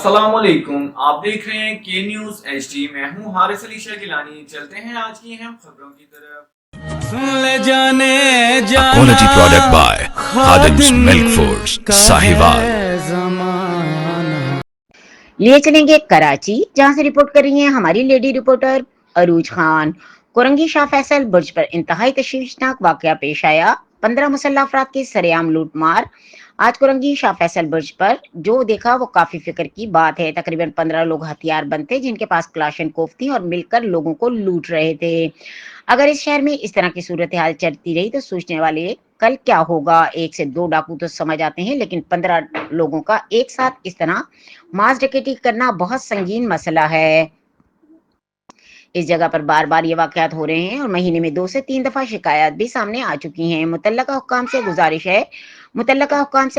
अस्सलाम वालेकुम, आप देख रहे हैं के न्यूज HD। मैं हूं हारिस अली शाह गिलानी। चलते हैं आज की अहम खबरों की तरफ। सुन ले जाने जाना Quality product by Khadim's Milk Foods, Sahiwal। लिए चलेंगे कराची, जहां से रिपोर्ट कर रही हैं हमारी लेडी रिपोर्टर अरूज खान। कोरंगी शाह फैसल बुर्ज पर इंतहाई तशवीशनाक वाकया पेश आया। 15 मुसल्लह अफराद की सरेआम लूट मार। आज कोरंगी शाह फैसल बुर्ज पर जो देखा वो काफी फिक्र की बात है। तकरीबन 15 लोग हथियार बंद थे, जिनके पास क्लाशनकोफ थी और मिलकर लोगों को लूट रहे थे। अगर इस शहर में इस तरह की सूरत हाल चलती रही तो सोचने वाले कल क्या होगा। 1 से 2 डाकू तो समझ आते हैं, लेकिन 15 लोगों का एक साथ इस तरह मास डकैती करना बहुत संगीन मसला है। इस जगह पर बार बार ये वाकयात हो रहे हैं और महीने में 2 से 3 दफा शिकायत भी सामने आ चुकी हैं। मुतल्लका हुक्काम से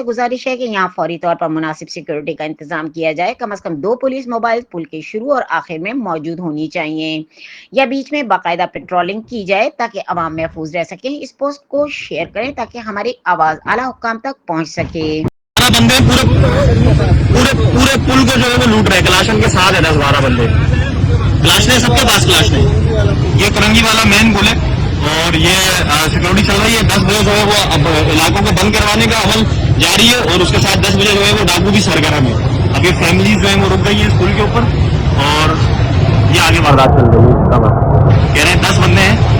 गुजारिश है कि यहाँ फौरी तौर पर मुनासिब सिक्योरिटी का इंतजाम किया जाए। कम से कम 2 पुलिस मोबाइल पुल के शुरू और आखिर में मौजूद होनी चाहिए, या बीच में बाकायदा पेट्रोलिंग की जाए ताकि अवाम महफूज रह सके। इस पोस्ट को शेयर करें ताकि हमारी आवाज आला हुक्काम तक पहुँच सके। बंदे पूरे पूरे पुल को जो है वो लूट रहे, क्लाशन के साथ है 10-12 बंदे। क्लाश ने सबके पास क्लाश ने, ये करंगी वाला मेन पुल है और ये सिक्योरिटी चल रही है। 10 बजे जो है वो अब इलाकों को बंद करवाने का अमल जारी है और उसके साथ 10 बजे जो है वो डाकू भी सरगर्म है। अब ये फैमिलीज जो है वो रुक गई है इस पुल के ऊपर और ये आगे वारदात चल रही है। कह रहे हैं 10 बंदे हैं